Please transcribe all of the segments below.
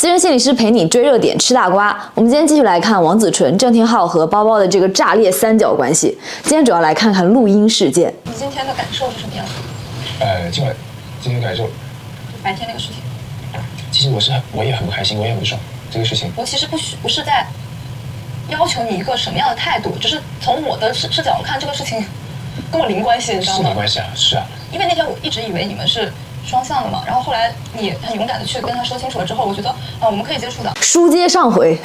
私人心理师陪你追热点吃大瓜。我们今天继续来看王子纯、郑天浩和包包的这个炸裂三角关系。今天主要来看看录音事件。你今天的感受是什么样的？今天感受，白天那个事情。其实我也很不开心，我也很不爽这个事情。我其实不是在要求你一个什么样的态度，只是从我的视角看这个事情跟我零关系，你知道吗？是没关系啊，是啊。因为那天我一直以为你们是双向的嘛，然后后来你很勇敢的去跟他说清楚了之后，我觉得我们可以接触的。书接上回，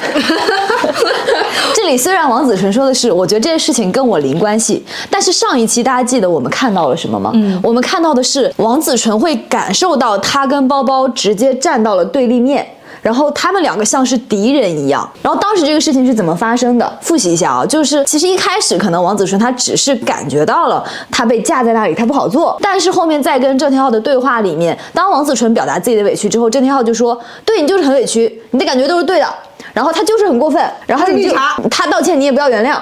这里虽然王子纯说的是，我觉得这件事情跟我零关系，但是上一期大家记得我们看到了什么吗？我们看到的是王子纯会感受到他跟包包直接站到了对立面。然后他们两个像是敌人一样。然后当时这个事情是怎么发生的？复习一下啊，就是其实一开始可能王子纯他只是感觉到了他被架在那里，他不好做。但是后面在跟郑天浩的对话里面，当王子纯表达自己的委屈之后，郑天浩就说：“对你就是很委屈，你的感觉都是对的。”然后他就是很过分，然后你就他道歉你也不要原谅。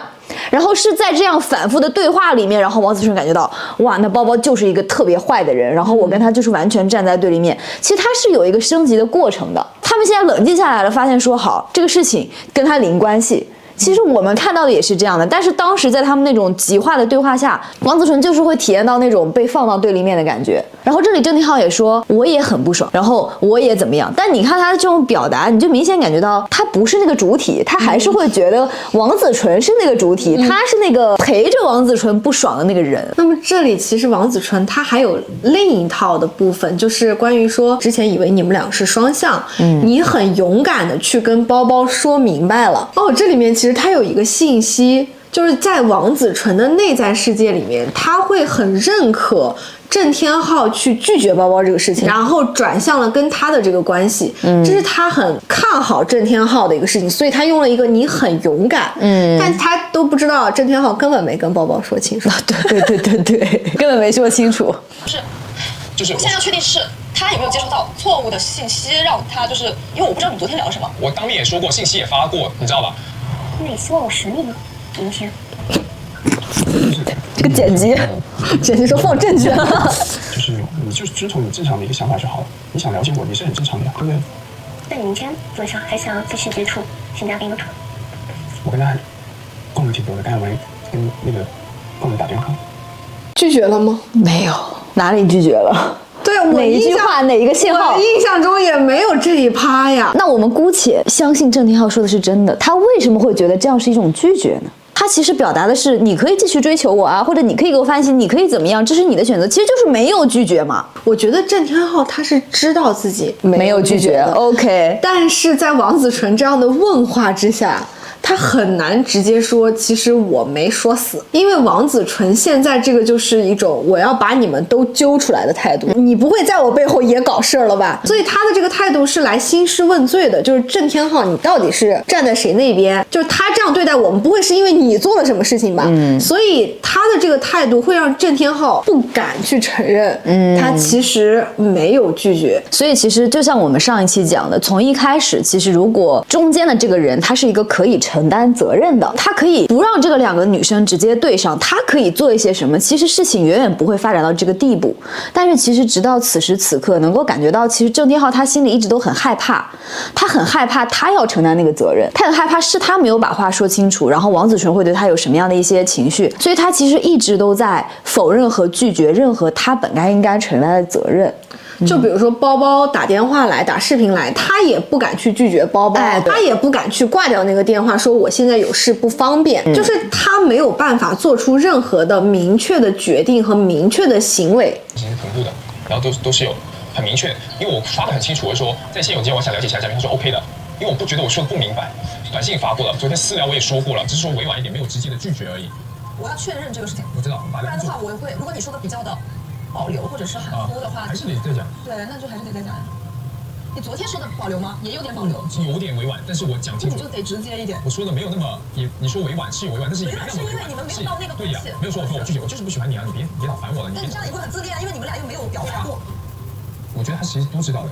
然后是在这样反复的对话里面，然后王子纯感觉到，哇，那包包就是一个特别坏的人，然后我跟他就是完全站在对立面。其实他是有一个升级的过程的。他们现在冷静下来了，发现说好，这个事情跟他零关系。其实我们看到的也是这样的，但是当时在他们那种极化的对话下，王子纯就是会体验到那种被放到对立面的感觉。然后这里郑天浩也说我也很不爽，然后我也怎么样，但你看他的这种表达，你就明显感觉到他不是那个主体，他还是会觉得王子纯是那个主体，他是那个陪着王子纯不爽的那个人。那么这里其实王子纯他还有另一套的部分，就是关于说之前以为你们俩是双向，你很勇敢的去跟包包说明白了。这里面其实他有一个信息，就是在王子纯的内在世界里面，他会很认可郑天浩去拒绝包包这个事情，然后转向了跟他的这个关系，这是他很看好郑天浩的一个事情，所以他用了一个你很勇敢，但他都不知道郑天浩根本没跟包包说清楚，对，根本没说清楚。就是我现在要确定是他有没有接收到错误的信息，让他就是因为我不知道你昨天聊了什么。我当面也说过，信息也发过，你知道吧？那你希望我实力吗？明天。这个剪辑说放证据。就是你就遵从你正常的一个想法就好了。你想了解我也是很正常的呀，对不对？那你明天晚上还想继续接触新嘉宾吗？我跟他共鸣挺多的，刚才我跟那个共鸣打电话。拒绝了吗？没有，哪里拒绝了？对，我哪一句话哪一个信号？我印象中也没有这一趴呀。那我们姑且相信郑天浩说的是真的，他为什么会觉得这样是一种拒绝呢？他其实表达的是你可以继续追求我啊，或者你可以给我发信息，你可以怎么样，这是你的选择，其实就是没有拒绝嘛。我觉得郑天浩他是知道自己没有拒绝 ，OK， 但是在王子纯这样的问话之下，他很难直接说其实我没说死，因为王子纯现在这个就是一种我要把你们都揪出来的态度，你不会在我背后也搞事儿了吧？所以他的这个态度是来兴师问罪的，就是郑天浩你到底是站在谁那边？就是他这样对待我们，不会是因为你做了什么事情吧？所以他的这个态度会让郑天浩不敢去承认，他其实没有拒绝。所以其实就像我们上一期讲的，从一开始，其实如果中间的这个人他是一个可以承担责任的，他可以不让这个两个女生直接对上，他可以做一些什么，其实事情远远不会发展到这个地步。但是其实直到此时此刻，能够感觉到其实郑天浩他心里一直都很害怕，他很害怕他要承担那个责任，他很害怕是他没有把话说清楚，然后王子纯会对他有什么样的一些情绪，所以他其实一直都在否认和拒绝任何他本该应该承担的责任。就比如说包包打电话来打视频来，他也不敢去拒绝包包，他也不敢去挂掉那个电话说我现在有事不方便，就是他没有办法做出任何的明确的决定和明确的行为。已经是同步的，然后都是有很明确，因为我刷得很清楚，我说在现有间我想了解其他嘉宾，他说 OK 的，因为我不觉得我说的不明白，短信发过了，昨天私聊我也说过了，只是说委婉一点，没有直接的拒绝而已。我要确认这个事情，我知道，不然的话我会，如果你说的比较的保留或者是含糊的话，还是得再讲。对，那就还是得再讲。你昨天说的保留吗？也有点保留，有点委婉，但是我讲清楚，你就得直接一点。我说的没有那么也，你说委婉是有委婉，但是也没那么委婉。是因为你们没有到那个关系。对呀，没有说我拒绝，我就是不喜欢你啊，你别老烦我了。但你这样也会很自恋，因为你们俩又没有表达过。我觉得他其实都知道的。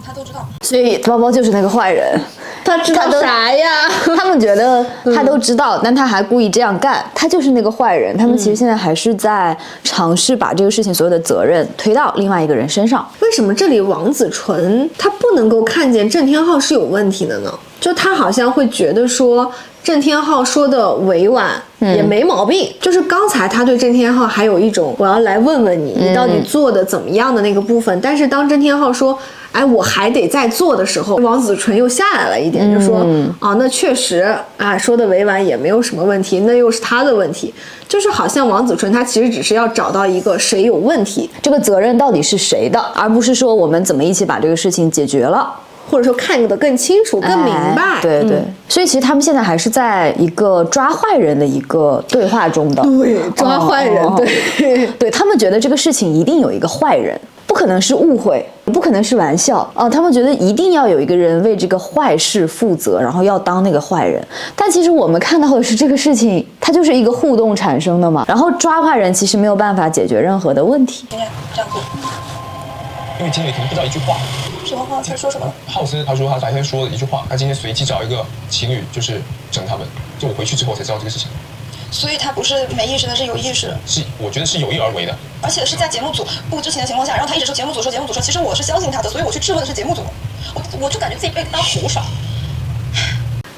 他都知道。所以包包就是那个坏人，他知道啥呀？他们觉得他都知道，但他还故意这样干，他就是那个坏人。他们其实现在还是在尝试把这个事情所有的责任推到另外一个人身上。为什么这里王子纯他不能够看见郑天浩是有问题的呢？就他好像会觉得说郑天浩说的委婉也没毛病，就是刚才他对郑天浩还有一种我要来问问你，你到底做的怎么样的那个部分，但是当郑天浩说哎我还得再做的时候，王子纯又下来了一点，就说那确实啊说的委婉也没有什么问题，那又是他的问题，就是好像王子纯他其实只是要找到一个谁有问题，这个责任到底是谁的，而不是说我们怎么一起把这个事情解决了。或者说看得更清楚、更明白，对对，所以其实他们现在还是在一个抓坏人的一个对话中的。对，抓坏人，对对，他们觉得这个事情一定有一个坏人，不可能是误会，不可能是玩笑他们觉得一定要有一个人为这个坏事负责，然后要当那个坏人。但其实我们看到的是这个事情，它就是一个互动产生的嘛。然后抓坏人其实没有办法解决任何的问题。今天这样做，因为经理可能不知道一句话。什么话？他说什么？浩斯他说他白天说了一句话，他今天随机找一个情侣就是整他们，就我回去之后才知道这个事情。所以他不是没意识，他是有意识，是我觉得是有意而为的，而且是在节目组不知情的情况下，然后他一直说节目组说节目组说，其实我是相信他的，所以我去质问的是节目组，我就感觉自己被当胡耍。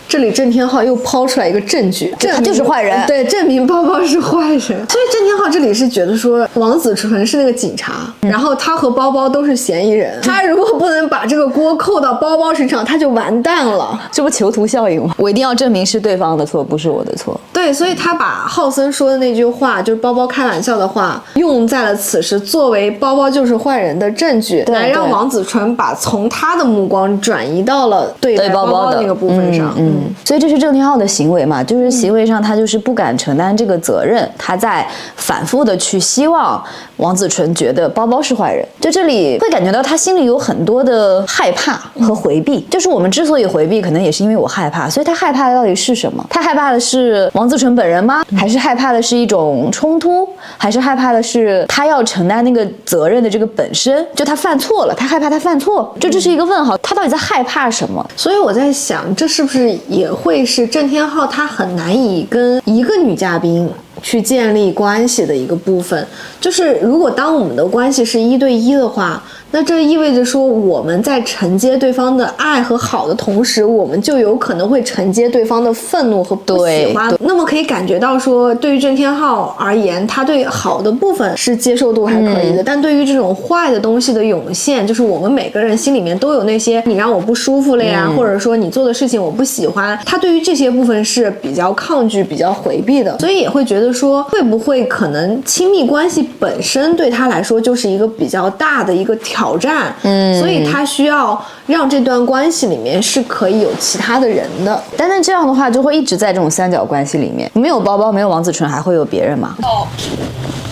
这里郑天浩又抛出来一个证据，他就是坏人，对，证明包包是坏人。所以郑天浩这里是觉得说王子纯是那个警察，然后他和包包都是嫌疑人，他如果不能把这个锅扣到包包身上，他就完蛋了。这不囚徒效应吗？我一定要证明是对方的错，不是我的错。对，所以他把浩森说的那句话，就是包包开玩笑的话，用在了此时作为包包就是坏人的证据，来让王子纯把从他的目光转移到了对待包包的那个部分上。所以这是郑天浩的行为嘛，就是行为上他就是不敢承担这个责任，他在反复的去希望王子纯觉得包包是坏人。就这里会感觉到他心里有很多的害怕和回避，就是我们之所以回避，可能也是因为我害怕，所以他害怕的到底是什么？他害怕的是王子纯本人吗？还是害怕的是一种冲突？还是害怕的是他要承担那个责任的这个本身？就他犯错了，他害怕他犯错，就这是一个问号，他到底在害怕什么？所以我在想，这是不是也会是郑天浩他很难以跟一个女嘉宾去建立关系的一个部分？就是如果当我们的关系是1对1的话，那这意味着说我们在承接对方的爱和好的同时，我们就有可能会承接对方的愤怒和不喜欢。那么可以感觉到说，对于郑天浩而言，他对好的部分是接受度还可以的，但对于这种坏的东西的涌现，就是我们每个人心里面都有那些你让我不舒服了呀，或者说你做的事情我不喜欢，他对于这些部分是比较抗拒、比较回避的，所以也会觉得说，会不会可能亲密关系本身对他来说就是一个比较大的一个挑战，所以他需要让这段关系里面是可以有其他的人的。但是这样的话就会一直在这种三角关系里面，没有包包，没有王子纯，还会有别人吗？包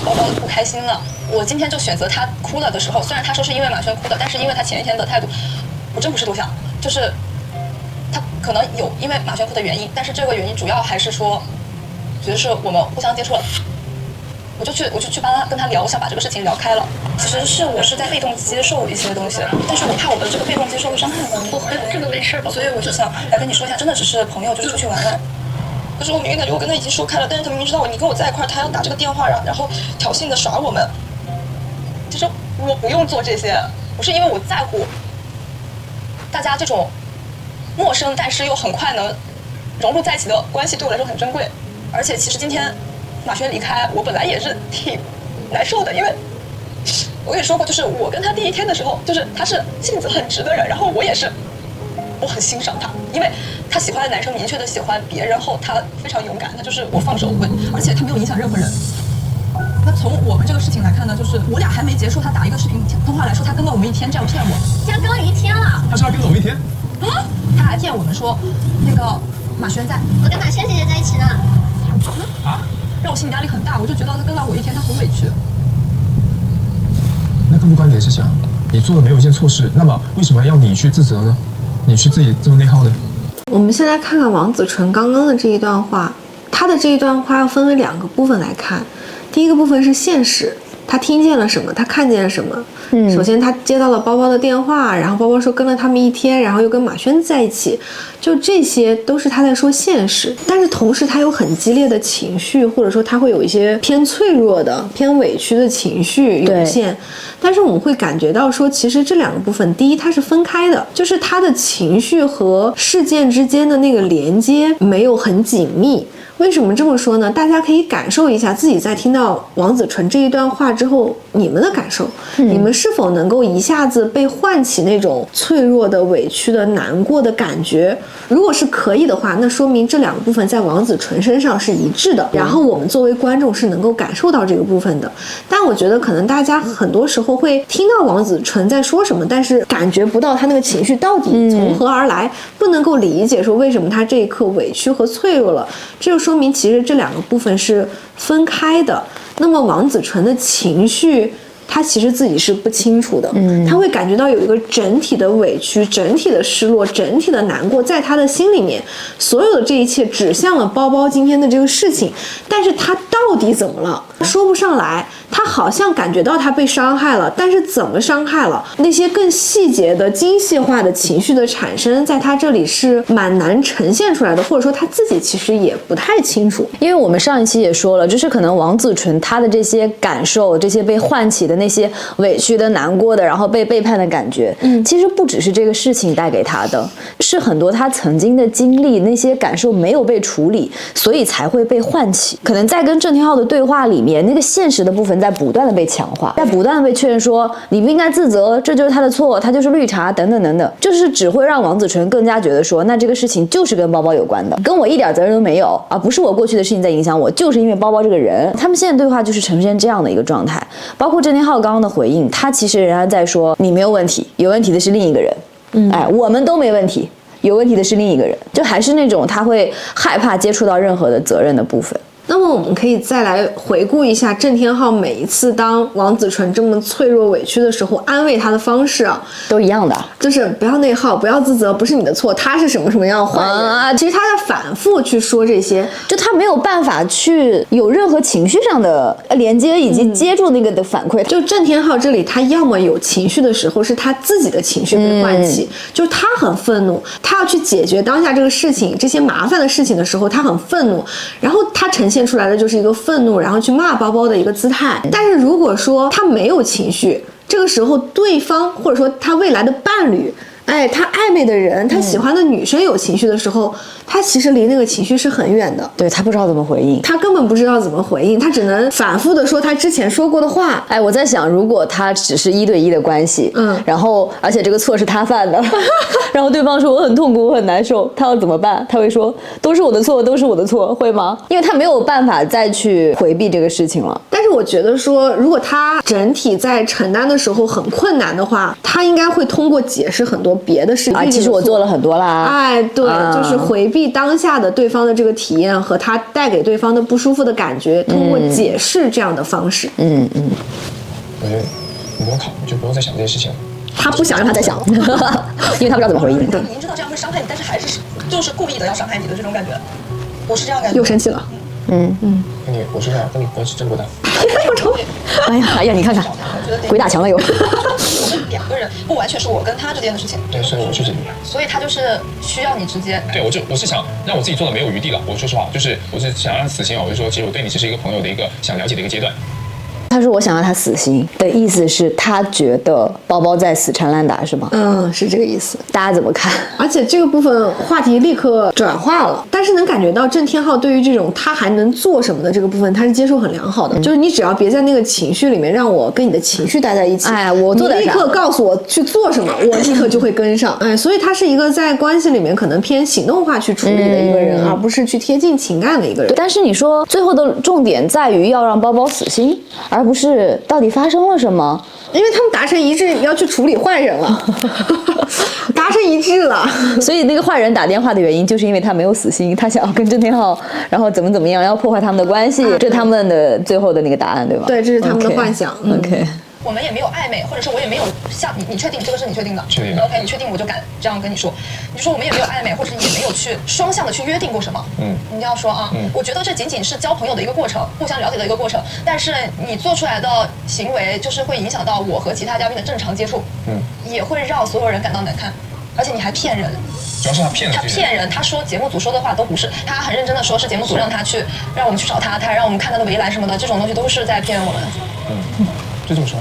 包不开心了，我今天就选择他哭了的时候，虽然他说是因为马轩哭的，但是因为他前一天的态度，我真不是多想，就是他可能有因为马轩哭的原因，但是这个原因主要还是说，觉得是我们互相接触了。我就去帮他跟他聊，我想把这个事情聊开了。其实是我是在被动接受一些东西，但是我怕我的这个被动接受会伤害我。这个没事吧？所以我就想来跟你说一下，真的只是朋友，就是出去玩玩。可是我明明感觉我跟他已经说开了，但是他明明知道你跟我在一块儿，他要打这个电话，然后挑衅的耍我们。其实我不用做这些，不是因为我在乎大家这种陌生但是又很快能融入在一起的关系，对我来说很珍贵。而且其实今天马轩离开，我本来也是挺难受的，因为我也说过，就是我跟他第一天的时候，就是他是性子很直的人，然后我也是，我很欣赏他，因为他喜欢的男生明确的喜欢别人后，他非常勇敢，他就是我放手会，而且他没有影响任何人。那从我们这个事情来看呢，就是我俩还没结束，他打一个视频通话来说他跟了我们1天，这样骗我。竟然跟了1天了。他说他跟了我1天，啊！他还骗我们说，那个马轩在，我跟马轩姐姐在一起呢。啊？让我心理压力很大，我就觉得他跟了我1天，他很委屈。那更不关你的事情啊！你做的没有一件错事，那么为什么要你去自责呢？你去自己这么内耗呢？我们先来看看王子纯刚刚的这一段话，他的这一段话要分为2个部分来看。第一个部分是现实，他听见了什么，他看见了什么。首先他接到了包包的电话，然后包包说跟了他们一天，然后又跟马轩在一起，就这些都是他在说现实。但是同时他有很激烈的情绪，或者说他会有一些偏脆弱的、偏委屈的情绪涌现。但是我们会感觉到说，其实这两个部分，第一它是分开的，就是他的情绪和事件之间的那个连接没有很紧密。为什么这么说呢？大家可以感受一下自己在听到王子纯这一段话之后，你们的感受，你们是否能够一下子被唤起那种脆弱的、委屈的、难过的感觉？如果是可以的话，那说明这两个部分在王子纯身上是一致的，然后我们作为观众是能够感受到这个部分的。但我觉得可能大家很多时候会听到王子纯在说什么，但是感觉不到他那个情绪到底从何而来，不能够理解说为什么他这一刻委屈和脆弱了，这就说明其实这两个部分是分开的。那么王子纯的情绪他其实自己是不清楚的，他会感觉到有一个整体的委屈、整体的失落、整体的难过在他的心里面，所有的这一切指向了包包今天的这个事情，但是他到底怎么了说不上来，他好像感觉到他被伤害了，但是怎么伤害了，那些更细节的精细化的情绪的产生在他这里是蛮难呈现出来的，或者说他自己其实也不太清楚。因为我们上一期也说了，就是可能王子纯他的这些感受，这些被唤起的那些委屈的、难过的，然后被背叛的感觉，其实不只是这个事情带给他的，是很多他曾经的经历，那些感受没有被处理，所以才会被唤起。可能在跟郑天浩的对话里面，那个现实的部分在不断的被强化，在不断的被确认说你不应该自责，这就是他的错，他就是绿茶等等等等，就是只会让王子纯更加觉得说，那这个事情就是跟包包有关的，跟我一点责任都没有，而不是我过去的事情在影响我，就是因为包包这个人。他们现在对话就是呈现这样的一个状态，包括郑天浩刚刚的回应，他其实仍然在说你没有问题，有问题的是另一个人，我们都没问题，有问题的是另一个人，就还是那种他会害怕接触到任何的责任的部分。那么我们可以再来回顾一下郑天浩每一次当王子纯这么脆弱委屈的时候安慰他的方式啊，都一样的，就是不要内耗，不要自责，不是你的错，他是什么什么样的坏人其实他在反复去说这些，就他没有办法去有任何情绪上的连接以及接住那个的反馈。就郑天浩这里他要么有情绪的时候是他自己的情绪被唤起，就是他很愤怒，他要去解决当下这个事情这些麻烦的事情的时候他很愤怒，然后他呈现出来的就是一个愤怒然后去骂包包的一个姿态。但是如果说他没有情绪，这个时候对方或者说他未来的伴侣他暧昧的人，他喜欢的女生有情绪的时候，他其实离那个情绪是很远的，对，他不知道怎么回应，他根本不知道怎么回应，他只能反复的说他之前说过的话。我在想，如果他只是1对1的关系，然后而且这个错是他犯的，然后对方说我很痛苦，我很难受，他要怎么办？他会说都是我的错，都是我的错，会吗？因为他没有办法再去回避这个事情了。但是我觉得说，如果他整体在承担的时候很困难的话，他应该会通过解释很多别的事情其实我做了很多啦。对，就是回避当下的对方的这个体验和他带给对方的不舒服的感觉，通过解释这样的方式。我觉得你不用考，你就不用再想这些事情了。他不想让他再想，因为他不知道怎么回应。明知道这样会伤害你，但是还是就是故意的要伤害你的这种感觉，我是这样感觉。又生气了。我说实话，跟你关系真不大。哎呀，你看看，鬼打墙了又。我们2个人不完全是我跟他之间的事情。对，所以我确实明白。所以他就是需要你直接。对，我是想让我自己做的没有余地了。我说实话，就是我是想让死心啊。我就说，其实我对你只是一个朋友的一个想了解的一个阶段。他说我想让他死心的意思是他觉得包包在死缠烂打是吗？是这个意思。大家怎么看？而且这个部分话题立刻转化了，但是能感觉到郑天浩对于这种他还能做什么的这个部分，他是接受很良好的。就是你只要别在那个情绪里面让我跟你的情绪待在一起，我做点啥，你立刻告诉我去做什么，我立刻就会跟上。所以他是一个在关系里面可能偏行动化去处理的一个人，而不是去贴近情感的一个人。但是你说最后的重点在于要让包包死心，而不是到底发生了什么。因为他们达成一致要去处理坏人了，达成一致了，所以那个坏人打电话的原因就是因为他没有死心，他想要跟郑天浩，然后怎么样，要破坏他们的关系，这是他们的最后的那个答案，对吧？对，这是他们的幻想。OK。我们也没有暧昧，或者说我也没有像你确定这个是你确定的？确定的 OK， 你确定我就敢这样跟你说。你就说我们也没有暧昧，或者也没有去双向的去约定过什么。你这样说啊。我觉得这仅仅是交朋友的一个过程，互相了解的一个过程。但是你做出来的行为就是会影响到我和其他嘉宾的正常接触，也会让所有人感到难堪。而且你还骗人，主要是他骗人，他骗人，他说节目组说的话都不是，他很认真的说是节目组让我们去找他，他还让我们看他的围栏什么的，这种东西都是在骗我们。就这么说。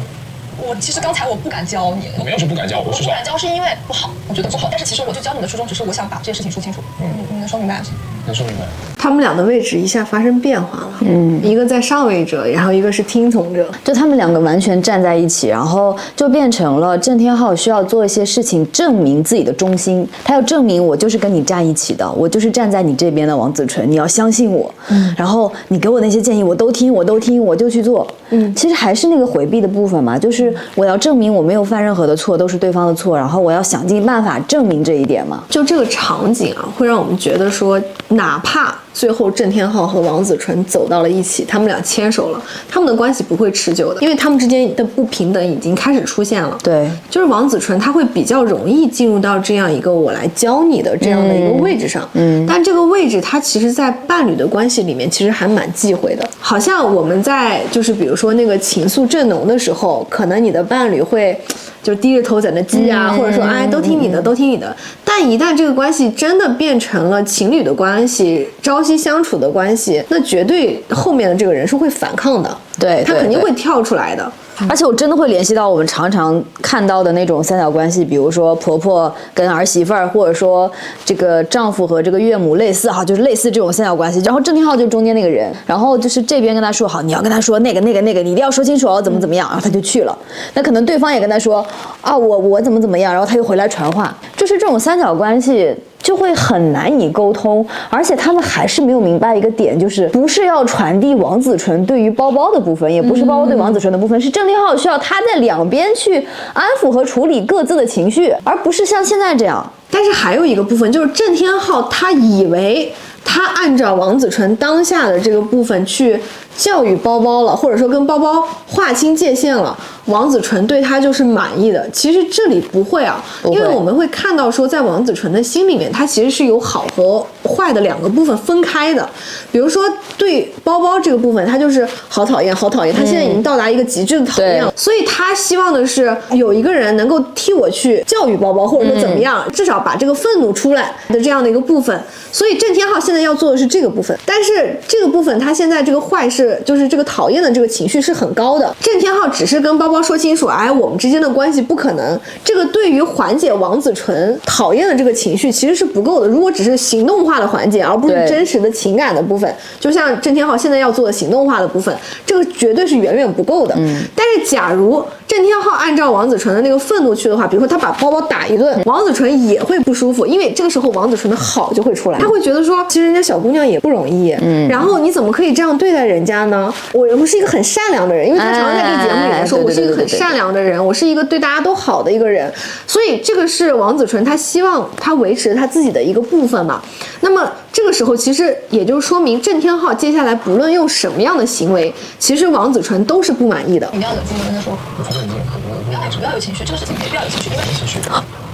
我其实刚才我不敢教你，我没有说不敢教，我是说不敢教是因为不好，我觉得不好。但是其实我就教你的初衷只是我想把这些事情说清楚。你能说明白就行。能说明白。他们俩的位置一下发生变化了，一个在上位者，然后一个是听从者，就他们两个完全站在一起，然后就变成了郑天浩需要做一些事情证明自己的忠心，他要证明我就是跟你站一起的，我就是站在你这边的王子纯，你要相信我，然后你给我那些建议我都听，我就去做。其实还是那个回避的部分嘛，就是我要证明我没有犯任何的错，都是对方的错，然后我要想尽办法证明这一点嘛。就这个场景啊，会让我们觉得说，哪怕最后郑天浩和王子纯走到了一起，他们俩牵手了，他们的关系不会持久的，因为他们之间的不平等已经开始出现了。对，就是王子纯他会比较容易进入到这样一个我来教你的这样的一个位置上，但这个位置他其实在伴侣的关系里面其实还蛮忌讳的。好像我们在就是比如说那个情愫正浓的时候，可能你的伴侣会就低着头在那记啊，或者说哎都听你的，都听你的。但一旦这个关系真的变成了情侣的关系，朝夕相处的关系，那绝对后面的这个人是会反抗的，对，他肯定会跳出来的。而且我真的会联系到我们常常看到的那种三角关系，比如说婆婆跟儿媳妇儿，或者说这个丈夫和这个岳母，类似哈，就是类似这种三角关系。然后郑天浩就是中间那个人，然后就是这边跟他说好，你要跟他说那个，你一定要说清楚哦，怎么样，然后他就去了。那可能对方也跟他说啊，我怎么样，然后他又回来传话，就是这种三角关系。就会很难以沟通，而且他们还是没有明白一个点，就是不是要传递王子纯对于包包的部分，也不是包包对王子纯的部分，是郑天浩需要他在两边去安抚和处理各自的情绪，而不是像现在这样。但是还有一个部分，就是郑天浩他以为他按照王子纯当下的这个部分去教育包包了，或者说跟包包划清界限了，王子纯对他就是满意的。其实这里不会啊，因为我们会看到说，在王子纯的心里面，他其实是有好和坏的两个部分分开的。比如说对包包这个部分，他就是好讨厌，他现在已经到达一个极致的讨厌了，所以他希望的是有一个人能够替我去教育包包，或者说怎么样，至少把这个愤怒出来的这样的一个部分。所以郑天浩现在要做的是这个部分，但是这个部分他现在这个坏是就是这个讨厌的这个情绪是很高的。郑天浩只是跟包包说清楚，哎，我们之间的关系不可能，这个对于缓解王子纯讨厌的这个情绪其实是不够的。如果只是行动化的缓解，而不是真实的情感的部分，就像郑天浩现在要做的行动化的部分，这个绝对是远远不够的。但是假如郑天浩按照王子纯的那个愤怒去的话，比如说他把包包打一顿，王子纯也会不舒服，因为这个时候王子纯的好就会出来，他会觉得说，其实人家小姑娘也不容易，然后你怎么可以这样对待人家呢？我是一个很善良的人，因为他常常在这个节目里面说，我是一个很善良的人，我是一个对大家都好的一个人，所以这个是王子纯他希望他维持他自己的一个部分嘛。那么这个时候其实也就说明郑天浩接下来不论用什么样的行为，其实王子纯都是不满意的。你要冷静的跟他说，我很冷静，我不要有情绪，这个事情没必要有情绪，因为情绪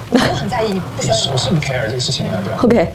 我很在意，你不需要。我是不 care 这个事情的，对吧 OK，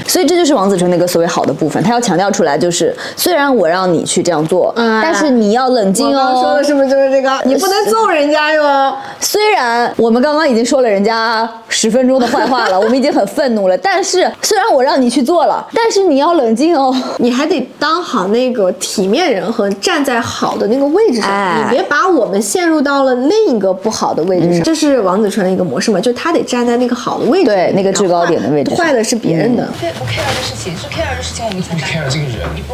所以这就是王子纯那个所谓好的部分，他要强调出来，就是虽然我让你去这样做，但是你要冷静哦。我刚刚说的是不是就是这个？你不能揍人家哟。虽然我们刚刚已经说了人家10分钟的坏话了，我们已经很愤怒了，但是虽然我让你去做了，但是你要冷静哦。你还得当好那个体面人和站在好的那个位置上，你别把我们陷入到了另一个不好的位置上。这是王子纯的一个模式嘛，就他得站在那个好的位置，对，那个制高点的位置上。坏的是别人的。不 care 的事情是 care 的事情，我们才不 care 这个人，你不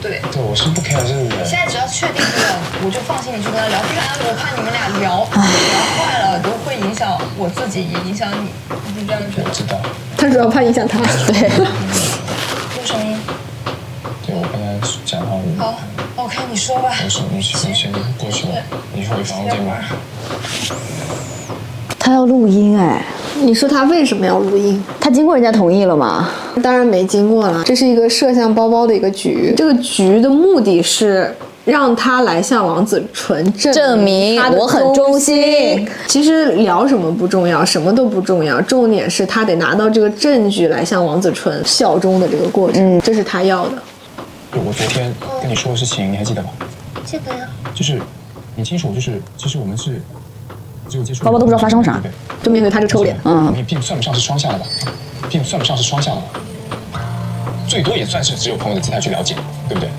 对，我是不 care 这个人。现在只要确定这个，我就放心你去跟他聊，不然我怕你们俩聊坏了，都会影响我自己，也影响你，你是这样觉得？我知道。他主要怕影响他。对。录声音。对，我刚才讲好你。好 ，OK， 你说吧。我说你先过去了，你回房间吧。他要录音哎。你说他为什么要录音？他经过人家同意了吗？当然没经过了，这是一个摄像包包的一个局。这个局的目的是让他来向王子纯证明他的我很忠心。其实聊什么不重要，什么都不重要，重点是他得拿到这个证据来向王子纯效忠的这个过程，这是他要的。我昨天跟你说的事情，你还记得吧？记得呀。就是你清楚，就是其实我们是只有接触，包包都不知道发生啥，对不对？就面对他这个臭脸，你并算不上是双向的吧？并算不上是双向的吧？最多也算是只有朋友的姿态去了解，对不对？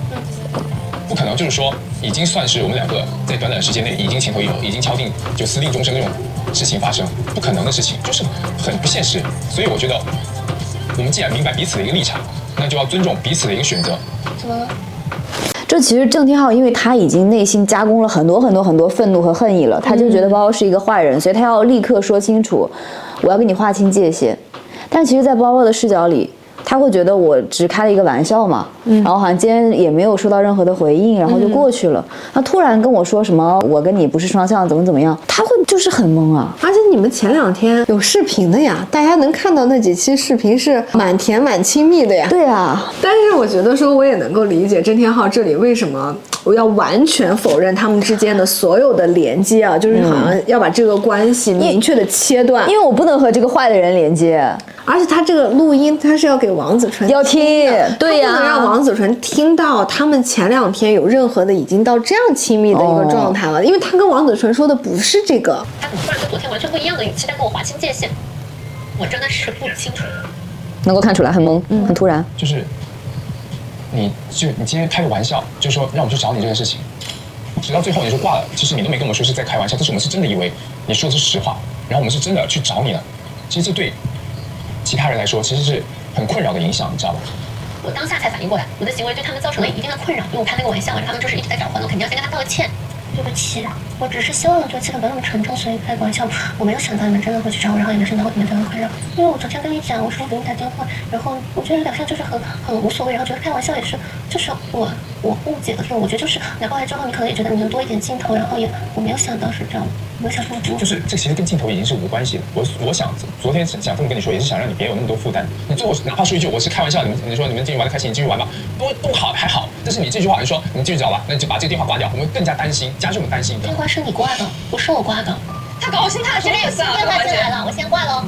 不可能就是说已经算是我们两个在短短的时间内已经情投意合，已经敲定就私定终身这种事情发生，不可能的事情，就是很不现实。所以我觉得，我们既然明白彼此的一个立场，那就要尊重彼此的一个选择。怎么了？这其实郑天浩，因为他已经内心加工了很多愤怒和恨意了，他就觉得包包是一个坏人，所以他要立刻说清楚，我要跟你划清界限。但其实，在包包的视角里，他会觉得我只开了一个玩笑嘛，然后好像今天也没有收到任何的回应，然后就过去了。他突然跟我说什么我跟你不是双向，怎么样，他会就是很懵啊。而且你们前2天有视频的呀，大家能看到那几期视频是蛮甜蛮亲密的呀。对啊，但是我觉得说我也能够理解郑天浩这里为什么我要完全否认他们之间的所有的连接啊，就是好像要把这个关系明确的切断，因为我不能和这个坏的人连接。而且他这个录音他是要给王子纯要听的，对呀，他不能让王子纯听到他们前2天有任何的已经到这样亲密的一个状态了，因为他跟王子纯说的不是这个。他怎么突然跟昨天完全不一样的语气在跟我划清界限？我真的是不清楚。能够看出来很懵，很突然。就是你今天开个玩笑，就说让我去找你这件事情，直到最后你就挂了，其实你都没跟我们说是在开玩笑，但是我们是真的以为你说的是实话，然后我们是真的去找你了。其实这对其他人来说其实是很困扰的影响，你知道吧？我当下才反应过来，我的行为对他们造成了一定的困扰，因为我开那个玩笑，然后他们就是一直在找欢乐，肯定要先跟他道个歉。对不起，我只是希望这个气氛不要那么沉重，所以开个玩笑。我没有想到你们真的会去找我，然后也没想到会给你们造成困扰。因为我昨天跟你讲，我是给你打电话，然后我觉得两项就是很无所谓，然后觉得开玩笑也是，就是我误解了，我觉得就是拿过来之后，你可能也觉得你能多一点镜头，然后我没有想到是这样，没有想到就是这其实跟镜头已经是无关系的。我想昨天想这么跟你说，也是想让你别有那么多负担。你最后哪怕说一句我是开玩笑，你说你们继续玩得开心，你继续玩吧，都好还好。但是你这句话你说你继续找吧，那你就把这个电话挂掉，我们更加担心，加剧我们担心。电话是你挂的，不是我挂的。他搞我心态，什么意思啊？电话进来了，我先挂喽。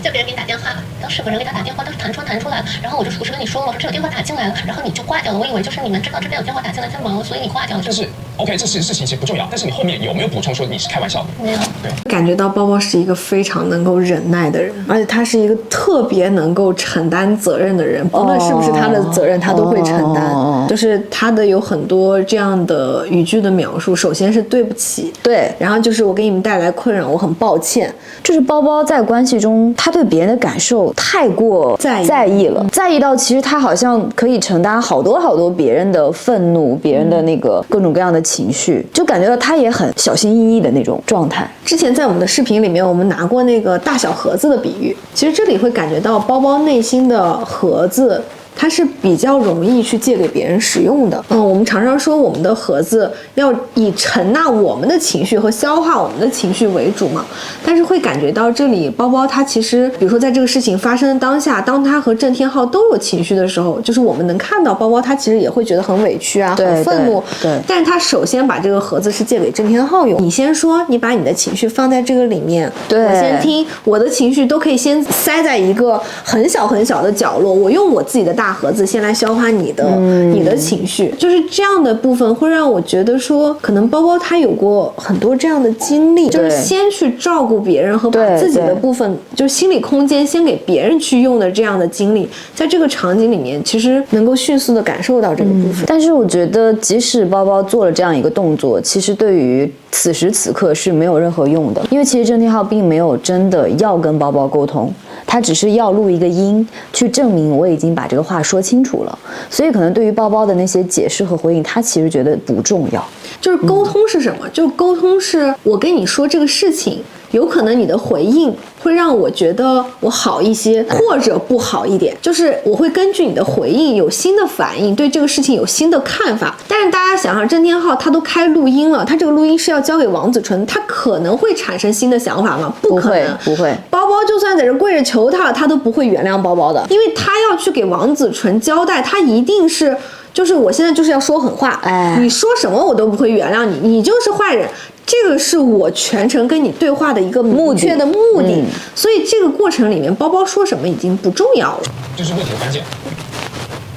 叫别人给你打电话了，当时有个人给他打电话，当时弹出来了，然后我不是跟你说了，我说这有电话打进来了，然后你就挂掉了，我以为就是你们知道这边有电话打进来在忙，所以你挂掉了。但是 OK， 这事情其实不重要，但是你后面有没有补充说你是开玩笑的？没有。对，感觉到包包是一个非常能够忍耐的人，而且他是一个特别能够承担责任的人，不论是不是他的责任，他都会承担。就是他的有很多这样的语句的描述，首先是对不起，对，然后就是我给你们带来困扰，我很抱歉。就是包包在关系中，他对别人的感受太过在意了，在意到其实他好像可以承担好多别人的愤怒，别人的那个各种各样的情绪，就感觉到他也很小心翼翼的那种状态。之前在我们的视频里面，我们拿过那个大小盒子的比喻，其实这里会感觉到包包内心的盒子，它是比较容易去借给别人使用的。我们常常说我们的盒子要以承纳我们的情绪和消化我们的情绪为主嘛，但是会感觉到这里包包它其实，比如说在这个事情发生的当下，当他和郑天浩都有情绪的时候，就是我们能看到包包他其实也会觉得很委屈啊，很愤怒。对，但是他首先把这个盒子是借给郑天浩用，你先说，你把你的情绪放在这个里面，对，我先听，我的情绪都可以先塞在一个很小很小的角落，我用我自己的大盒子先来消化你的情绪，就是这样的部分会让我觉得说，可能包包他有过很多这样的经历，就是先去照顾别人和把自己的部分，就是心理空间先给别人去用的这样的经历，在这个场景里面，其实能够迅速的感受到这个部分。但是我觉得，即使包包做了这样一个动作，其实对于此时此刻是没有任何用的，因为其实郑天浩并没有真的要跟包包沟通。他只是要录一个音，去证明我已经把这个话说清楚了，所以可能对于包包的那些解释和回应，他其实觉得不重要。就是沟通是什么？就沟通是我跟你说这个事情，有可能你的回应会让我觉得我好一些，或者不好一点，就是我会根据你的回应有新的反应，对这个事情有新的看法。但是大家想想，郑天浩他都开录音了，他这个录音是要交给王子纯，他可能会产生新的想法吗？不可能，不会。包包就就算在这跪着求他了，他都不会原谅包包的，因为他要去给王子纯交代，他一定是就是我现在就是要说狠话，你说什么我都不会原谅你，你就是坏人。这个是我全程跟你对话的一个明确的目的，所以这个过程里面，包包说什么已经不重要了。就是问题的关键，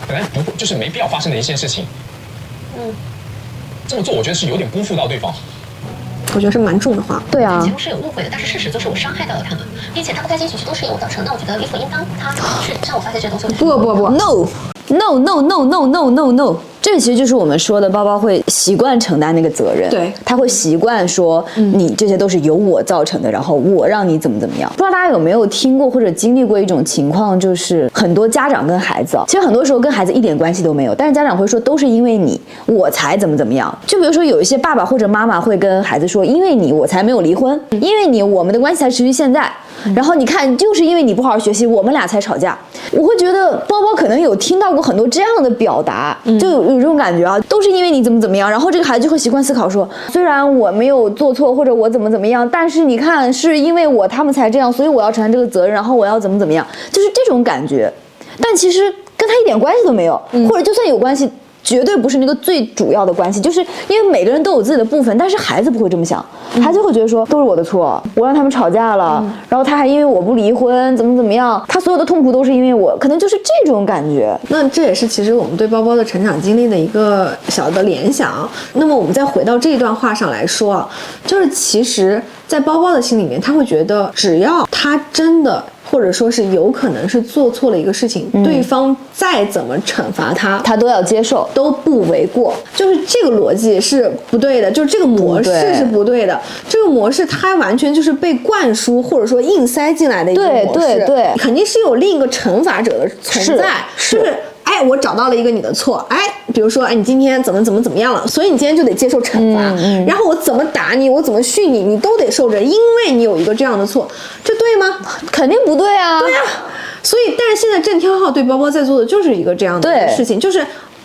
本来不就是没必要发生的一件事情。这么做我觉得是有点辜负到对方。我觉得是蛮重的话。对啊节，目是有误会的，但是事实就是我伤害到了他们，并且他不开心情绪都是由我造成。那我觉得理所应当，他去向我发泄这些东西。不 no no no no no no no no， 这其实就是我们说的包包会习惯承担那个责任，对，他会习惯说你这些都是由我造成的，然后我让你怎么样。不知道大家有没有听过或者经历过一种情况，就是很多家长跟孩子，其实很多时候跟孩子一点关系都没有，但是家长会说都是因为你我才怎么样。就比如说有一些爸爸或者妈妈会跟孩子说，因为你我才没有离婚，因为你我们的关系才持续现在。然后你看，就是因为你不好好学习，我们俩才吵架。我会觉得包包可能有听到过很多这样的表达，就有这种感觉啊，都是因为你怎么样。然后这个孩子就会习惯思考说，虽然我没有做错或者我怎么样，但是你看是因为他们才这样，所以我要承担这个责任，然后我要怎么样，就是这种感觉。但其实跟他一点关系都没有，或者就算有关系，绝对不是那个最主要的关系，就是因为每个人都有自己的部分，但是孩子不会这么想，孩子会觉得说都是我的错，我让他们吵架了，然后他还因为我不离婚怎么样，他所有的痛苦都是因为我，可能就是这种感觉。那这也是其实我们对包包的成长经历的一个小的联想。那么我们再回到这一段话上来说啊，就是其实在包包的心里面，他会觉得只要他真的或者说是有可能是做错了一个事情，对方再怎么惩罚他都要接受，都不为过。就是这个逻辑是不对的，就是这个模式是不对的。这个模式它完全就是被灌输或者说硬塞进来的一个模式，对，肯定是有另一个惩罚者的存在，就是哎，我找到了一个你的错，哎，比如说，哎，你今天怎么样了，所以你今天就得接受惩罚，然后我怎么打你，我怎么训你，你都得受着，因为你有一个这样的错，这对吗？肯定不对啊。对啊，所以，但是现在郑天浩对包包在做的就是一个这样的事情，就是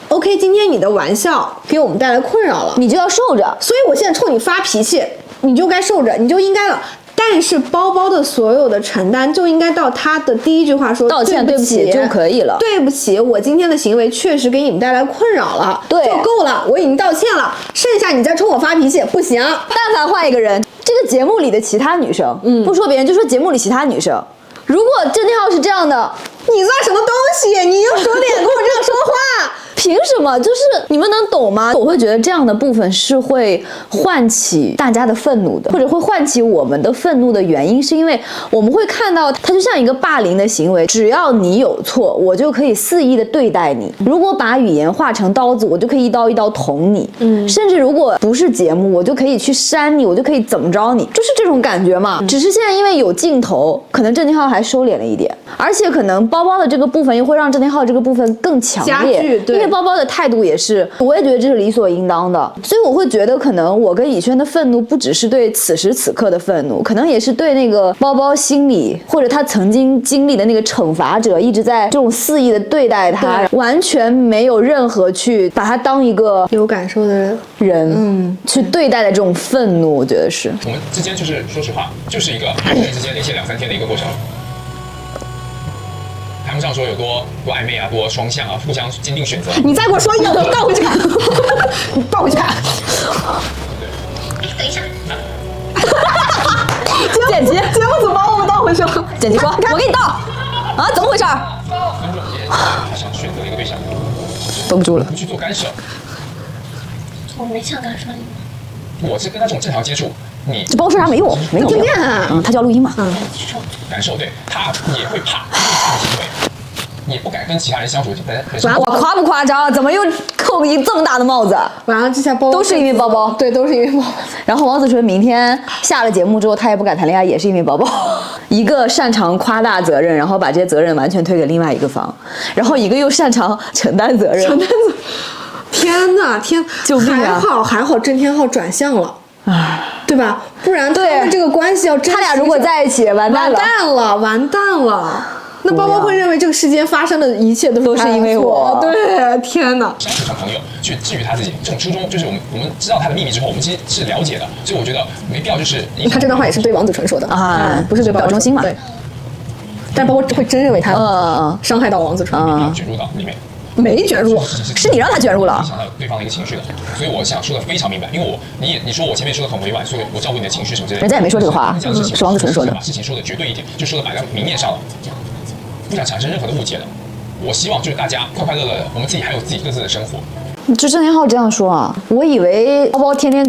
OK， 今天你的玩笑给我们带来困扰了，你就要受着，所以我现在冲你发脾气，你就该受着，你就应该了。但是包包的所有的承担就应该到他的第一句话说道歉对不起就可以了。对不起，我今天的行为确实给你们带来困扰了，对，就够了，我已经道歉了。剩下你再冲我发脾气不行。但凡换一个人，这个节目里的其他女生，不说别人，就说节目里其他女生，如果郑天浩是这样的，你算什么东西？你用什么脸跟我这样说话？凭什么？就是你们能懂吗？我会觉得这样的部分是会唤起大家的愤怒的，或者会唤起我们的愤怒的原因，是因为我们会看到它就像一个霸凌的行为，只要你有错，我就可以肆意的对待你。如果把语言化成刀子，我就可以一刀一刀捅你。甚至如果不是节目，我就可以去扇你，我就可以怎么着你，就是这种感觉嘛。只是现在因为有镜头，可能郑天浩还收敛了一点，而且可能包包的这个部分又会让郑天浩这个部分更强烈，加剧，对，因为包包的态度也是，我也觉得这是理所应当的，所以我会觉得可能我跟以轩的愤怒不只是对此时此刻的愤怒，可能也是对那个包包心里或者他曾经经历的那个惩罚者一直在这种肆意的对待他，完全没有任何去把他当一个有感受的人，去对待的这种愤怒，我觉得是我们之间就是说实话，就是一个人之间连线2-3天的一个过程。谈不上说有多暧昧啊，多双向啊，互相坚定选择。你再给我说一个，我倒回去看，你倒回去看。等一下，剪辑节目组帮我们倒回去了。剪辑说，我给你倒啊，怎么回事？尊重别人，他想选择一个对象，绷不住了，不去做干涉。我没想干涉你。我是跟他这种正常接触，你这包说啥没用，没用，听见啊？他叫录音嘛，感受，对他也会怕这个行为，也不敢跟其他人相处。我夸不夸张？怎么又扣一这么大的帽子？完了，这下包都是因为包包，对，都是因为包包。然后王子纯明天下了节目之后，他也不敢谈恋爱，也是因为包包。一个擅长夸大责任，然后把这些责任完全推给另外一个方，然后一个又擅长承担责任。天哪，天，救命啊！还好，郑天浩转向了，对吧？不然他们这个关系要真，他俩如果在一起，完蛋了。那包包会认为这个世间发生的一切都是因为我。对，天哪！相处成朋友，去治愈他自己，这种初衷就是我们知道他的秘密之后，我们其实是了解的，所以我觉得没必要就是。他这段话也是对王子纯说的啊，不是对包中心嘛？对。但包包会真认为他伤害到王子纯，没有卷入到里面。没卷入，是你让他卷入了影。响到对方的一个情绪的，所以我想说的非常明白，因为你说我前面说的很委婉，所以我照顾你的情绪什么之类的。人家也没说这个话讲的事情是王子纯说的把事情说的绝对一点，就说的摆在明面上了，不想产生任何的误解的。我希望就是大家快快乐乐的，我们自己还有自己各自的生活。就郑天浩这样说啊，我以为包包天天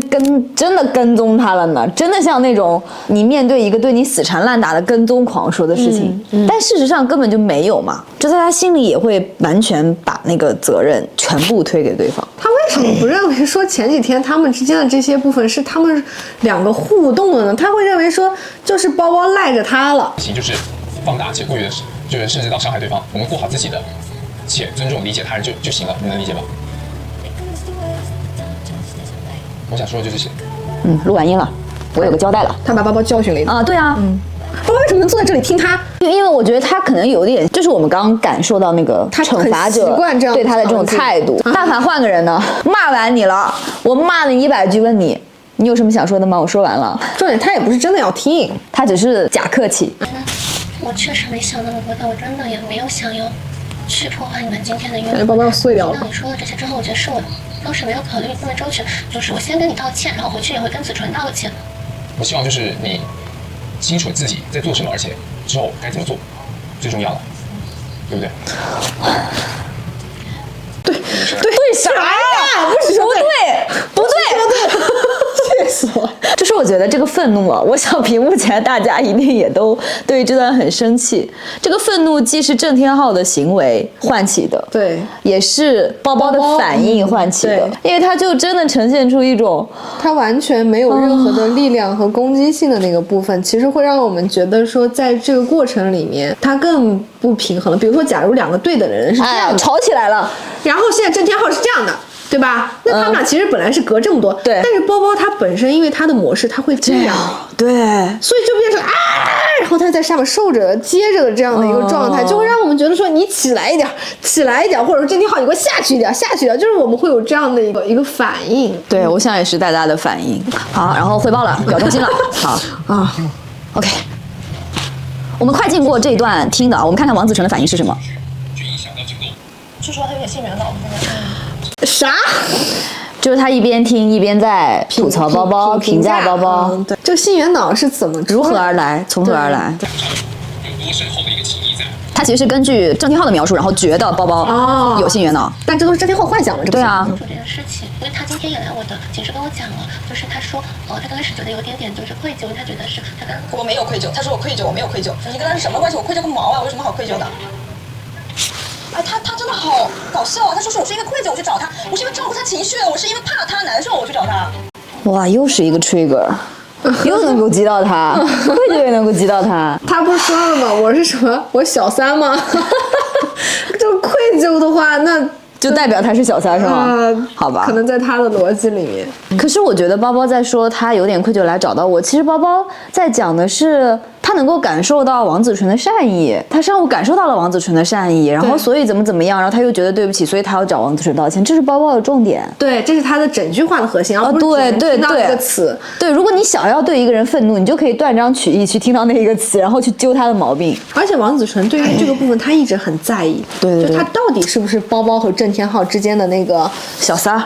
真的跟踪他了呢，真的像那种你面对一个对你死缠烂打的跟踪狂说的事情，但事实上根本就没有嘛，就在他心里也会完全把那个责任全部推给对方。他为什么不认为说前几天他们之间的这些部分是他们两个互动的呢？他会认为说就是包包赖着他了，行就是放大且过于的，就是甚至到伤害对方。我们过好自己的，且尊重理解他人就行了，你能理解吧？我想说的就这些。录完音了，我有个交代了。他把包包教训了一顿啊，对啊，包包为什么能坐在这里听他？因为我觉得他可能有点，就是我们刚刚感受到那个他惩罚很习者惯这样对他的这种态度。但凡换个人呢，骂完你了，我骂了你100句，问你有什么想说的吗？我说完了。重点他也不是真的要听，他只是假客气。我确实没想那么多，但我真的也没有想要去破坏你们今天的约会。感觉包包要碎掉了听到。你说了这些之后，我觉得是我当时没有考虑这么周全，就是我先跟你道歉，然后回去也会跟子纯道个歉。我希望就是你清楚自己在做什么，而且之后该怎么做，最重要的，对不对？对啥呀？不是说不对，气死我了！就是我觉得这个愤怒啊，我想屏幕前大家一定也都对于这段很生气。这个愤怒既是郑天浩的行为唤起的，对，也是包包的反应唤起的，因为他就真的呈现出一种他完全没有任何的力量和攻击性的那个部分，其实会让我们觉得说，在这个过程里面，他更不平衡了。比如说，假如两个对等的人是这样的，吵起来了，然后现在郑天浩是这样的。对吧？那他们俩其实本来是隔这么多，对。但是包包它本身因为它的模式，它会这样，对，所以就变成然后他在上面受着接着的这样的一个状态，就会让我们觉得说你起来一点，起来一点，或者说郑天浩你给我下去一点，下去一点，就是我们会有这样的一个反应。对，我想也是大家的反应。好，然后汇报了，表忠心了。好啊 ，OK， 我们快进过这一段听的啊，我们看看王子纯的反应是什么。是说他有点性缘脑，啥？就是他一边听一边在吐槽包包、评价包包。对，这个性缘脑是怎么如何而来？从何而来？有多深厚的一个情谊在？他其实是根据郑天浩的描述，然后觉得包包有性缘脑，但这都是郑天浩幻想的，这对啊。这件事情，因为他今天也来我的寝室跟我讲了，就是他说，他刚开始觉得有点就是愧疚，他觉得是他刚我没有愧疚，他说我愧疚，我没有愧疚，你跟他是什么关系？我愧疚个毛啊！我有什么好愧疚的？哎，他真的好搞笑啊！他说是我是因为愧疚我去找他，我是因为照顾他情绪，我是因为怕他难受我去找他。哇，又是一个 trigger， 又能够击到他，愧疚也能够击到他。他不是说了吗？我是什么？我小三吗？这个愧疚的话，那就代表他是小三是吗？好吧，可能在他的逻辑里面。可是我觉得包包在说他有点愧疚来找到我，其实包包在讲的是他能够感受到王子纯的善意，他上午感受到了王子纯的善意，然后所以怎么样，然后他又觉得对不起，所以他要找王子纯道歉，这是包包的重点。对，这是他的整句话的核心，而不是只听到一个词。对，如果你想要对一个人愤怒，你就可以断章取义去听到那一个词，然后去揪他的毛病。而且王子纯对于这个部分他一直很在意，对，就他到底是不是包包和郑天浩之间的那个小三，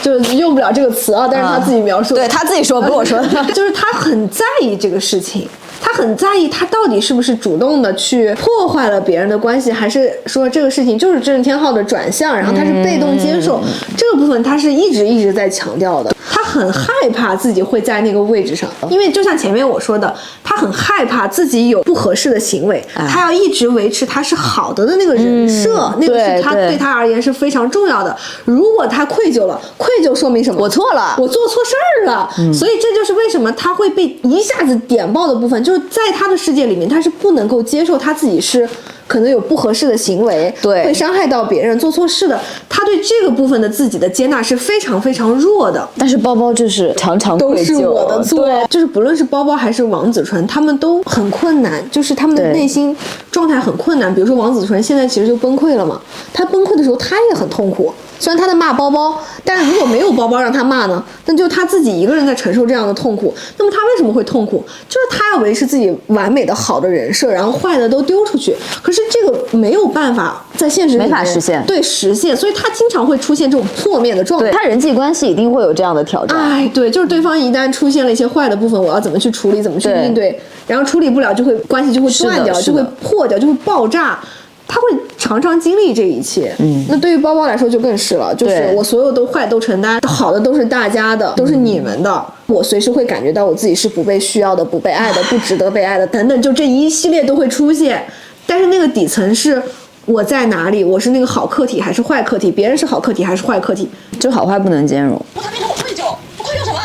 就用不了这个词啊，但是他自己描述，对他自己说，不是我说的，就是他很在意这个事情。他很在意，他到底是不是主动的去破坏了别人的关系，还是说这个事情就是郑天浩的转向，然后他是被动接受，这个部分他是一直在强调的。他很害怕自己会在那个位置上，因为就像前面我说的，他很害怕自己有不合适的行为，他要一直维持他是好的那个人设，那个是他对他而言是非常重要的。如果他愧疚了，愧疚说明什么？我错了，我做错事儿了。所以这就是为什么他会被一下子点爆的部分，就是在他的世界里面，他是不能够接受他自己是可能有不合适的行为，对，会伤害到别人，做错事的。他对这个部分的自己的接纳是非常弱的。但是包包就是常常都是我的错，对，就是不论是包包还是王子纯，他们都很困难，就是他们的内心状状态很困难。比如说王子纯现在其实就崩溃了嘛，他崩溃的时候他也很痛苦。虽然他在骂包包，但是如果没有包包让他骂呢，那就他自己一个人在承受这样的痛苦。那么他为什么会痛苦？就是他要维持自己完美的好的人设，然后坏的都丢出去。可是这个没有办法在现实里面没法实现，对实现，所以他经常会出现这种破灭的状态。对，他人际关系一定会有这样的挑战。哎，对，就是对方一旦出现了一些坏的部分，我要怎么去处理，怎么去应对，然后处理不了，就会关系就会断掉，就会破掉，就会爆炸。他会常常经历这一切，那对于包包来说就更是了，就是我所有都坏都承担，好的都是大家的，都是你们的，我随时会感觉到我自己是不被需要的、不被爱的、不值得被爱的等等，就这一系列都会出现。但是那个底层是我在哪里，我是那个好客体还是坏客体，别人是好客体还是坏客体，就好坏不能兼容。我才变成我愧疚，我愧疚什么？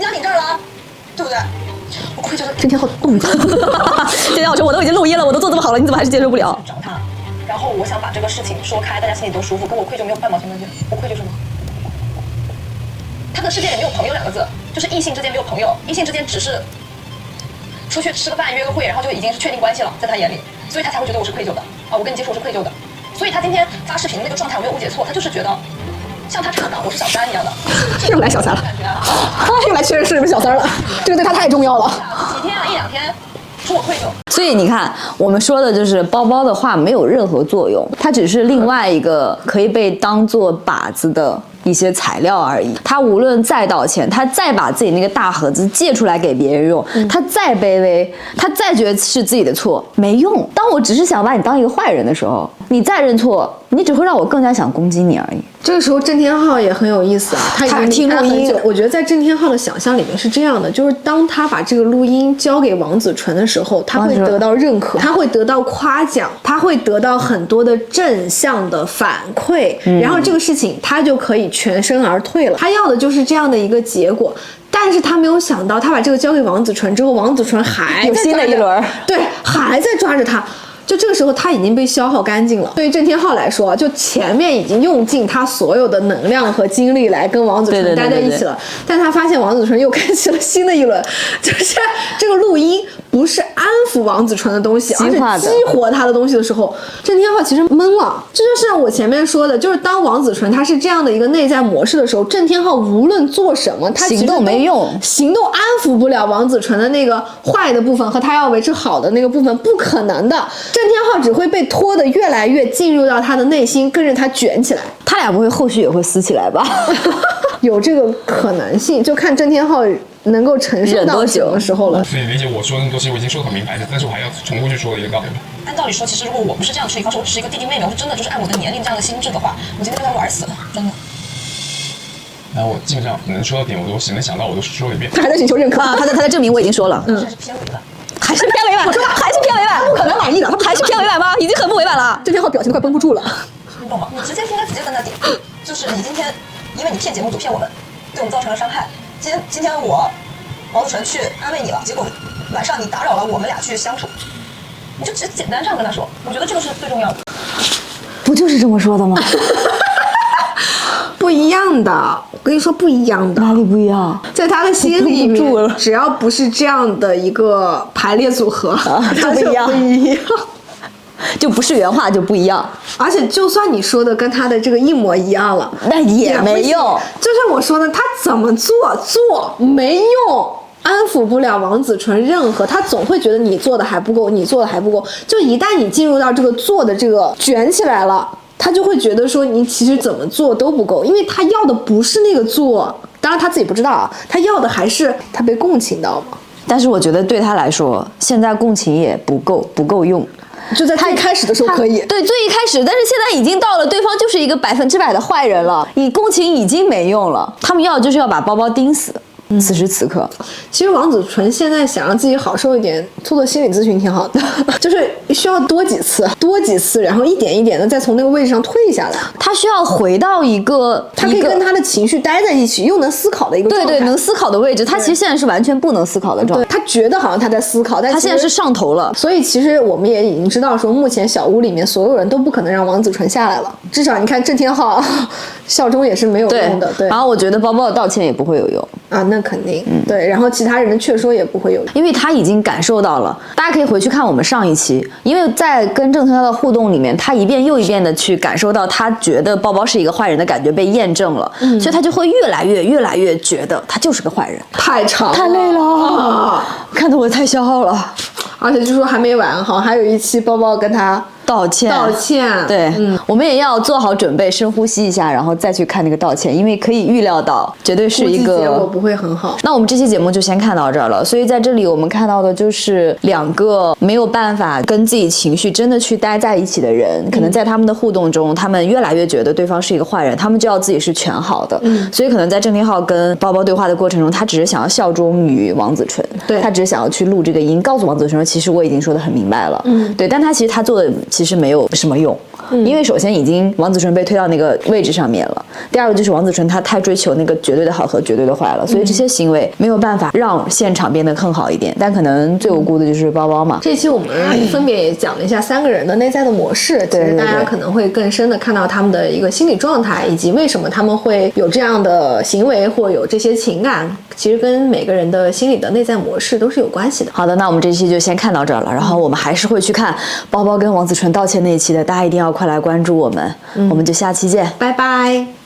压你这儿了，对不对？我愧疚的。郑天浩动他，郑天浩说我都已经录音了，我都做这么好了，你怎么还是接受不了？找他，然后我想把这个事情说开，大家心里都舒服，跟我愧疚没有半毛钱关系。我愧疚什么？他的世界里没有朋友两个字，就是异性之间没有朋友，异性之间只是出去吃个饭、约个会，然后就已经是确定关系了，在他眼里，所以他才会觉得我是愧疚的啊，我跟你接触我是愧疚的，所以他今天发视频的那个状态我没有误解错，他就是觉得像他查岗我是小三一样的，又来小三了，感觉啊，又来确认是不是小三了，这个对他太重要了。几天啊一两天说我愧疚。所以你看，我们说的就是包包的话没有任何作用，它只是另外一个可以被当做靶子的一些材料而已。他无论再道歉，他再把自己那个大盒子借出来给别人用，他再卑微，他再觉得是自己的错，没用。当我只是想把你当一个坏人的时候，你再认错，你只会让我更加想攻击你而已。这个时候郑天浩也很有意思啊，他已经听录音。我觉得在郑天浩的想象里面是这样的，就是当他把这个录音交给王子纯的时候，他会得到认可，他会得到夸奖，他会得到很多的正向的反馈，然后这个事情他就可以全身而退了。他要的就是这样的一个结果。但是他没有想到，他把这个交给王子纯之后，王子纯还有新的一轮，对，还在抓着他。就这个时候他已经被消耗干净了。对于郑天浩来说，就前面已经用尽他所有的能量和精力来跟王子纯待在一起了，但他发现王子纯又开启了新的一轮，就是这个录音不是安抚王子纯的东西，而是激活他的东西的时候，郑天浩其实懵了。这就是我前面说的，就是当王子纯他是这样的一个内在模式的时候，郑天浩无论做什么，他行动没用，行动安抚不了王子纯的那个坏的部分和他要维持好的那个部分，不可能的。郑天浩只会被拖得越来越进入到他的内心，跟着他卷起来。他俩不会后续也会撕起来吧？有这个可能性，就看郑天浩能够承受到什么时候了。所以理解我说的那么多，其实我已经说得很明白的，但是我还要重复去说一个道理。按道理说，其实如果我不是这样处理方式，我只是一个弟弟妹妹，我是真的就是按我的年龄这样的心智的话，我今天被他玩死了，真的。然后我基本上能说的点，我都能想到，我都说了一遍。他还在寻求认可啊，他在证明我已经说了，还是偏委婉。还是偏委婉，我说还是偏委婉，不可能满意的，还是偏委婉吗？已经很不委婉了。郑天浩表情都快绷不住了。你懂吗？你直接应该直接跟他点，就是你今天因为你骗节目组骗我们，对我们造成了伤害。今天我王子纯去安慰你了，结果晚上你打扰了我们俩去相处，你就只简单这样跟他说，我觉得这个是最重要的。不就是这么说的吗？不一样的，我跟你说不一样的。哪里不一样？在他的心里面，只要不是这样的一个排列组合，就不一样，就不是原话就不一样。而且就算你说的跟他的这个一模一样了，那也没用。就像我说的，他怎么做没用。安抚不了王子纯任何，他总会觉得你做的还不够，你做的还不够。就一旦你进入到这个做的这个卷起来了，他就会觉得说你其实怎么做都不够，因为他要的不是那个做，当然他自己不知道啊，他要的还是他被共情到嘛。但是我觉得对他来说，现在共情也不够用。就在最开始的时候可以，对，最一开始，但是现在已经到了对方就是一个100%的坏人了，你共情已经没用了，他们要就是要把包包盯死。此时此刻，其实王子纯现在想让自己好受一点，做心理咨询挺好的，就是需要多几次，然后一点一点的再从那个位置上退下来。他需要回到一个他可以跟他的情绪待在一起，又能思考的一个状态。对，能思考的位置。他其实现在是完全不能思考的状态。他觉得好像他在思考，但他现在是上头了。所以其实我们也已经知道说，目前小屋里面所有人都不可能让王子纯下来了。至少你看郑天浩效忠也是没有用的。对。然后我觉得包包的道歉也不会有用。啊，那肯定，对。然后其他人的劝说也不会有，因为他已经感受到了。大家可以回去看我们上一期，因为在跟郑天的互动里面，他一遍又一遍的去感受到他觉得包包是一个坏人的感觉被验证了，所以他就会越来越觉得他就是个坏人。太长太累了，看得我太消耗了。而且据说还没完，好像还有一期包包跟他道歉，对，我们也要做好准备，深呼吸一下，然后再去看那个道歉，因为可以预料到，绝对是一个结果不会很好。那我们这期节目就先看到这儿了。所以在这里我们看到的就是2个没有办法跟自己情绪真的去待在一起的人，可能在他们的互动中，他们越来越觉得对方是一个坏人，他们就要自己是全好的。所以可能在郑天浩跟包包对话的过程中，他只是想要效忠于王子纯，对，他只是想要去录这个音，告诉王子纯说，其实我已经说得很明白了。对，但他其实他做的其实没有什么用。因为首先已经王子纯被推到那个位置上面了，第二个就是王子纯他太追求那个绝对的好和绝对的坏了，所以这些行为没有办法让现场变得更好一点。但可能最无辜的就是包包嘛。这期我们分别也讲了一下3个人的内在的模式，其实大家可能会更深的看到他们的一个心理状态，以及为什么他们会有这样的行为或有这些情感，其实跟每个人的心理的内在模式都是有关系的。好的，那我们这期就先看到这儿了，然后我们还是会去看包包跟王子纯道歉那一期的，大家一定要快来关注我们，我们就下期见，拜拜。